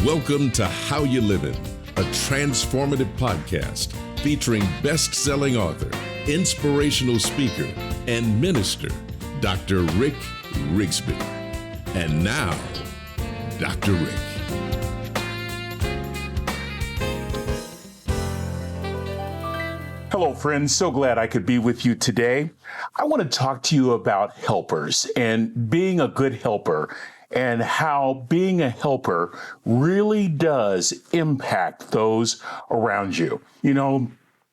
Welcome to How You Livin', a transformative podcast featuring best-selling author, inspirational speaker, and minister, Dr. Rick Rigsby. And now, Dr. Rick. Hello, friends. So glad I could be with you today. I want to talk to you about helpers and being a good helper, and how being a helper really does impact those around you. You know,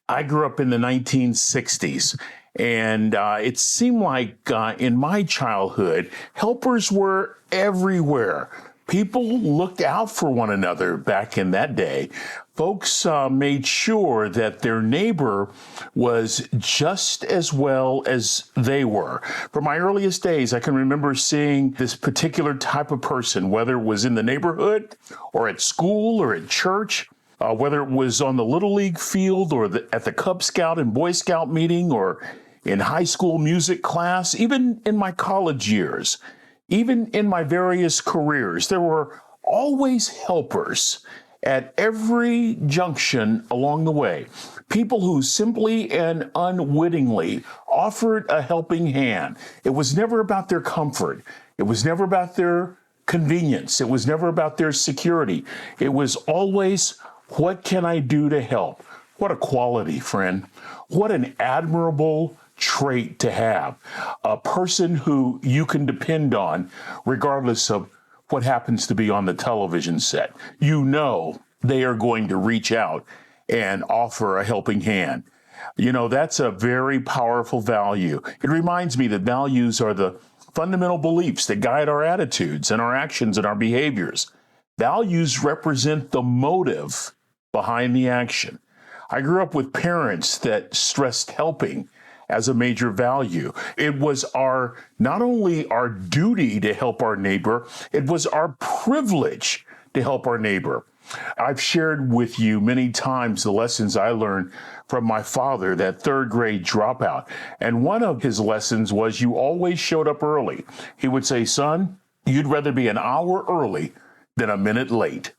I grew up in the 1960s, and it seemed like in my childhood, helpers were everywhere. People looked out for one another back in that day. Folks made sure that their neighbor was just as well as they were. From my earliest days, I can remember seeing this particular type of person, whether it was in the neighborhood or at school or at church, whether it was on the Little League field or at the Cub Scout and Boy Scout meeting or in high school music class, even in my college years, even in my various careers. There were always helpers at every junction along the way. People who simply and unwittingly offered a helping hand. It was never about their comfort. It was never about their convenience. It was never about their security. It was always, what can I do to help? What a quality, friend. What an admirable trait to have. A person who you can depend on regardless of what happens to be on the television set. You know they are going to reach out and offer a helping hand. You know, that's a very powerful value. It reminds me that values are the fundamental beliefs that guide our attitudes and our actions and our behaviors. Values represent the motive behind the action. I grew up with parents that stressed helping as a major value. It was not only our duty to help our neighbor, it was our privilege to help our neighbor. I've shared with you many times the lessons I learned from my father, that third grade dropout. And one of his lessons was you always showed up early. He would say, son, you'd rather be an hour early than a minute late.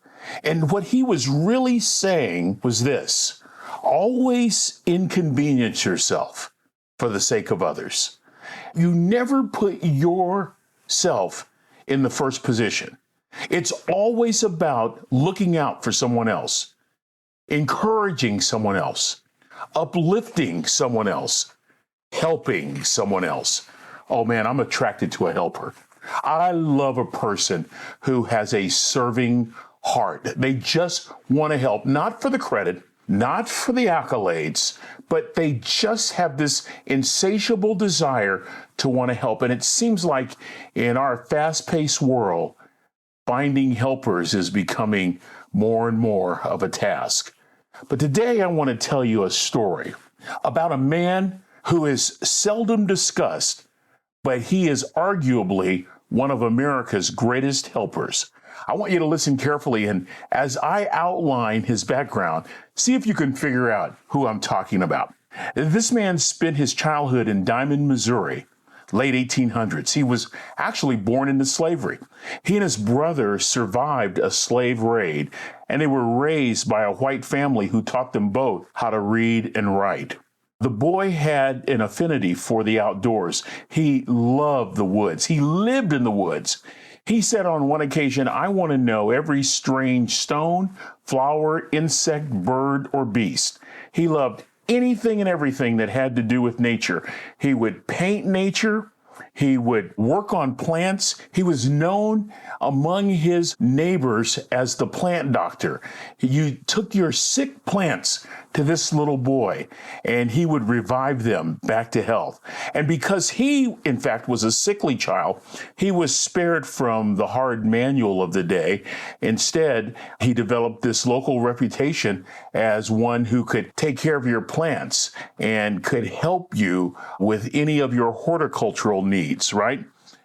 And what he was really saying was this: always inconvenience yourself for the sake of others. You never put yourself in the first position. It's always about looking out for someone else, encouraging someone else, uplifting someone else, helping someone else. Oh man, I'm attracted to a helper. I love a person who has a serving heart. They just want to help, not for the credit, not for the accolades, but they just have this insatiable desire to want to help. And it seems like in our fast-paced world, finding helpers is becoming more and more of a task. But today I want to tell you a story about a man who is seldom discussed, but he is arguably one of America's greatest helpers. I want you to listen carefully, and as I outline his background, see if you can figure out who I'm talking about. This man spent his childhood in Diamond, Missouri, late 1800s. He was actually born into slavery. He and his brother survived a slave raid, and they were raised by a white family who taught them both how to read and write. The boy had an affinity for the outdoors. He loved the woods. He lived in the woods. He said on one occasion, I want to know every strange stone, flower, insect, bird, or beast. He loved anything and everything that had to do with nature. He would paint nature. He would work on plants. He was known among his neighbors as the plant doctor. You took your sick plants to this little boy, and he would revive them back to health. And because he, in fact, was a sickly child, he was spared from the hard manual of the day. Instead, he developed this local reputation as one who could take care of your plants and could help you with any of your horticultural needs, right?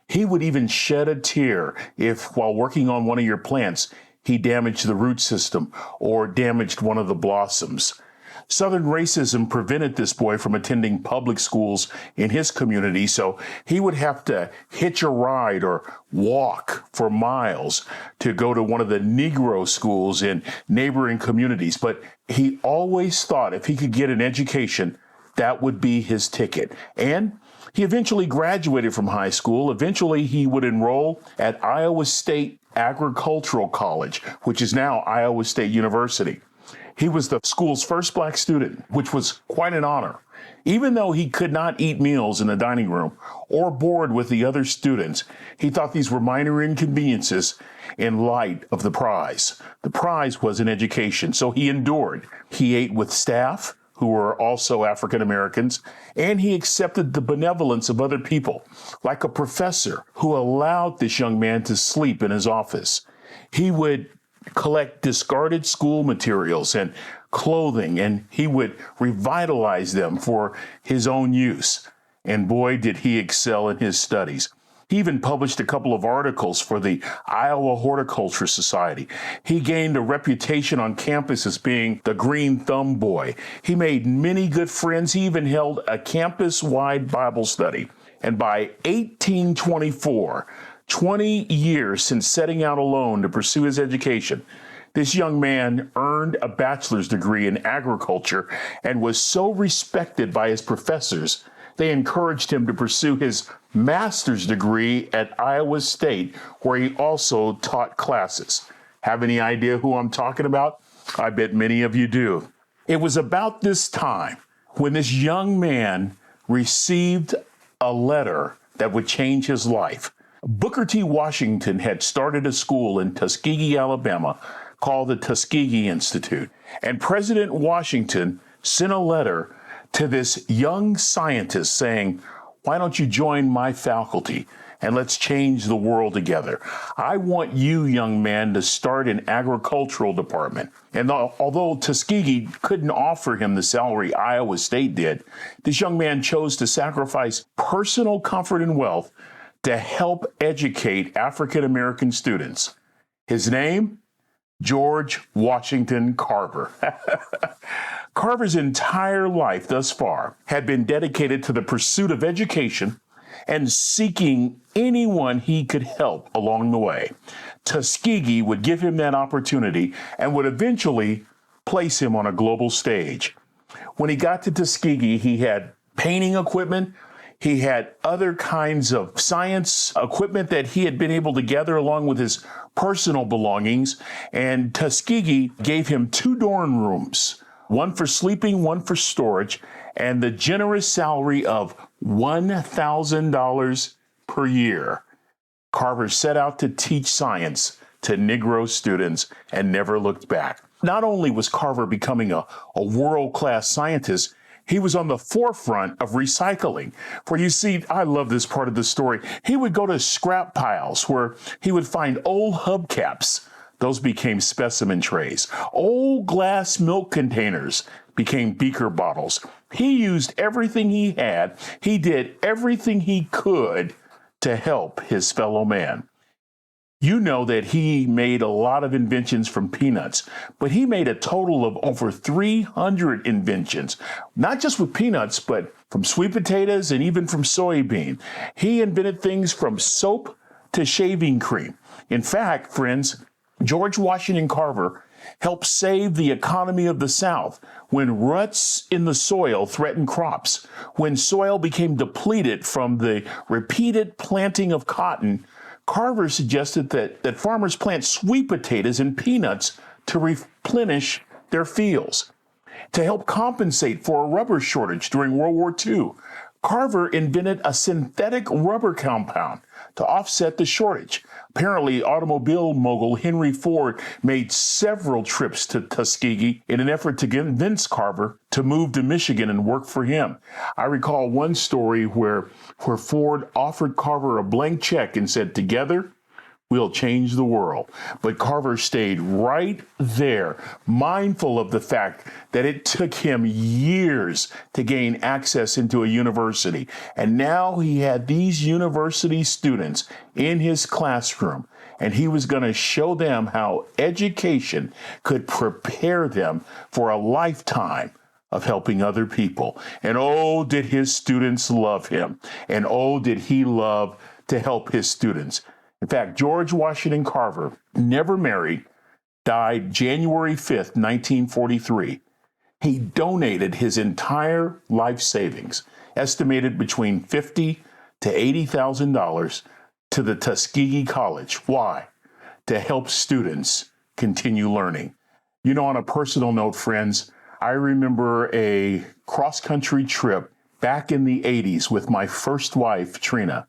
He would even shed a tear if, while working on one of your plants, he damaged the root system or damaged one of the blossoms. Southern racism prevented this boy from attending public schools in his community, so he would have to hitch a ride or walk for miles to go to one of the Negro schools in neighboring communities. But he always thought if he could get an education, that would be his ticket. And he eventually graduated from high school. Eventually, he would enroll at Iowa State Agricultural College, which is now Iowa State University. He was the school's first black student, which was quite an honor. Even though he could not eat meals in the dining room or board with the other students, he thought these were minor inconveniences in light of the prize. The prize was an education, so he endured. He ate with staff who were also African Americans, and he accepted the benevolence of other people, like a professor who allowed this young man to sleep in his office. He would collect discarded school materials and clothing, and he would revitalize them for his own use. And boy, did he excel in his studies. He even published a couple of articles for the Iowa Horticulture Society. He gained a reputation on campus as being the green thumb boy. He made many good friends. He even held a campus-wide Bible study. And by 1824, 20 years since setting out alone to pursue his education, this young man earned a bachelor's degree in agriculture and was so respected by his professors, they encouraged him to pursue his master's degree at Iowa State, where he also taught classes. Have any idea who I'm talking about? I bet many of you do. It was about this time when this young man received a letter that would change his life. Booker T. Washington had started a school in Tuskegee, Alabama, called the Tuskegee Institute. And President Washington sent a letter to this young scientist saying, "Why don't you join my faculty and let's change the world together? I want you, young man, to start an agricultural department." And although Tuskegee couldn't offer him the salary Iowa State did, this young man chose to sacrifice personal comfort and wealth to help educate African American students. His name? George Washington Carver. Carver's entire life thus far had been dedicated to the pursuit of education and seeking anyone he could help along the way. Tuskegee would give him that opportunity and would eventually place him on a global stage. When he got to Tuskegee, he had painting equipment. He had other kinds of science equipment that he had been able to gather along with his personal belongings. And Tuskegee gave him 2 dorm rooms, one for sleeping, one for storage, and the generous salary of $1,000 per year. Carver set out to teach science to Negro students and never looked back. Not only was Carver becoming a world-class scientist, he was on the forefront of recycling. For you see, I love this part of the story. He would go to scrap piles where he would find old hubcaps. Those became specimen trays. Old glass milk containers became beaker bottles. He used everything he had. He did everything he could to help his fellow man. You know that he made a lot of inventions from peanuts, but he made a total of over 300 inventions, not just with peanuts, but from sweet potatoes and even from soybean. He invented things from soap to shaving cream. In fact, friends, George Washington Carver helped save the economy of the South when ruts in the soil threatened crops, when soil became depleted from the repeated planting of cotton. Carver suggested that farmers plant sweet potatoes and peanuts to replenish their fields. To help compensate for a rubber shortage during World War II, Carver invented a synthetic rubber compound to offset the shortage. Apparently, automobile mogul Henry Ford made several trips to Tuskegee in an effort to convince Carver to move to Michigan and work for him. I recall one story where Ford offered Carver a blank check and said, "Together, we'll change the world." But Carver stayed right there, mindful of the fact that it took him years to gain access into a university. And now he had these university students in his classroom, and he was going to show them how education could prepare them for a lifetime of helping other people. And oh, did his students love him. And oh, did he love to help his students. In fact, George Washington Carver never married, died January 5th, 1943. He donated his entire life savings, estimated between $50,000 to $80,000, to the Tuskegee College. Why? To help students continue learning. You know, on a personal note, friends, I remember a cross-country trip back in the 80s with my first wife, Trina.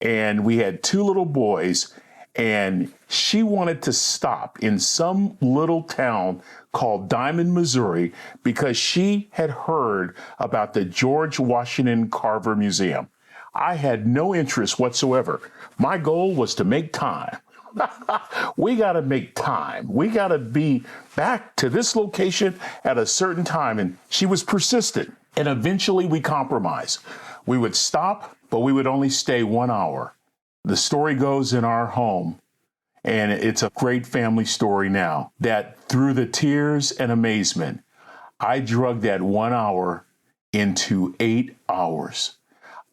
And we had two little boys, and she wanted to stop in some little town called Diamond, Missouri, because she had heard about the George Washington Carver Museum. I had no interest whatsoever. My goal was to make time. We got to make time. We got to be back to this location at a certain time. And she was persistent. And eventually we compromised. We would stop, but we would only stay 1 hour. The story goes in our home, and it's a great family story now, that through the tears and amazement, I drug that 1 hour into 8 hours.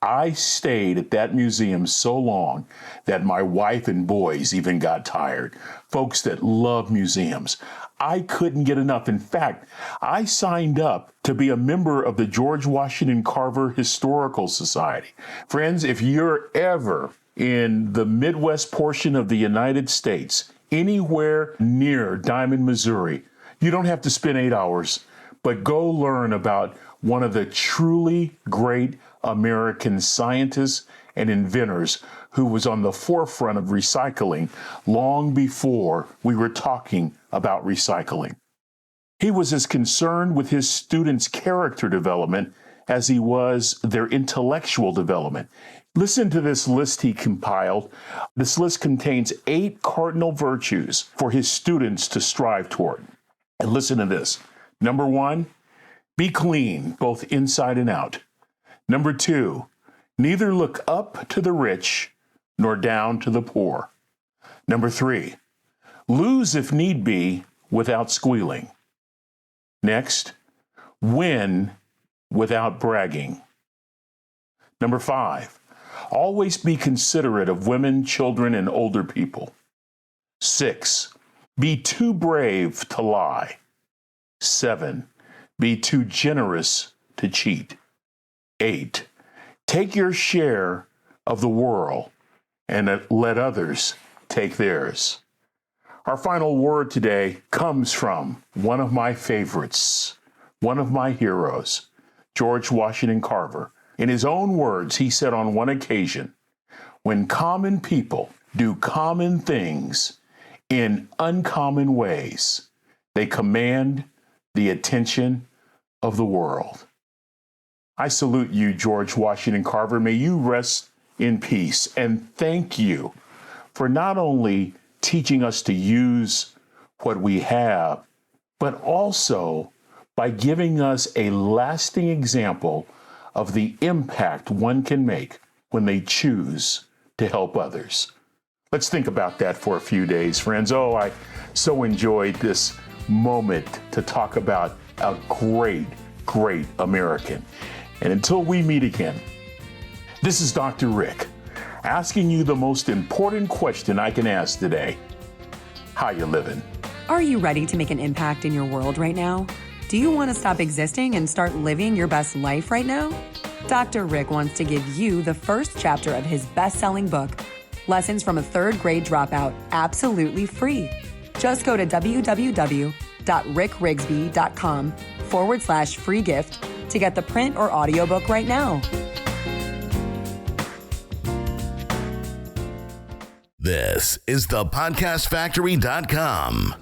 I stayed at that museum so long that my wife and boys even got tired. Folks that love museums. I couldn't get enough. In fact, I signed up to be a member of the George Washington Carver Historical Society. Friends, if you're ever in the Midwest portion of the United States, anywhere near Diamond, Missouri, you don't have to spend 8 hours, but go learn about one of the truly great American scientists and inventors who was on the forefront of recycling long before we were talking about recycling. He was as concerned with his students' character development as he was their intellectual development. Listen to this list he compiled. This list contains 8 cardinal virtues for his students to strive toward. And listen to this. Number 1, be clean, both inside and out. Number 2, neither look up to the rich nor down to the poor. Number 3, lose if need be without squealing. Next, win without bragging. Number 5, always be considerate of women, children, and older people. 6, be too brave to lie. 7, be too generous to cheat. 8, take your share of the world and let others take theirs. Our final word today comes from one of my favorites, one of my heroes, George Washington Carver. In his own words, he said on one occasion, "When common people do common things in uncommon ways, they command the attention of the world." I salute you, George Washington Carver. May you rest in peace. And thank you for not only teaching us to use what we have, but also by giving us a lasting example of the impact one can make when they choose to help others. Let's think about that for a few days, friends. Oh, I so enjoyed this moment to talk about a great, great American. And until we meet again, this is Dr. Rick, asking you the most important question I can ask today. How you living? Are you ready to make an impact in your world right now? Do you want to stop existing and start living your best life right now? Dr. Rick wants to give you the first chapter of his best-selling book, Lessons from a Third Grade Dropout, absolutely free. Just go to www.rickrigsby.com/free gift to get the print or audiobook right now. This is thepodcastfactory.com.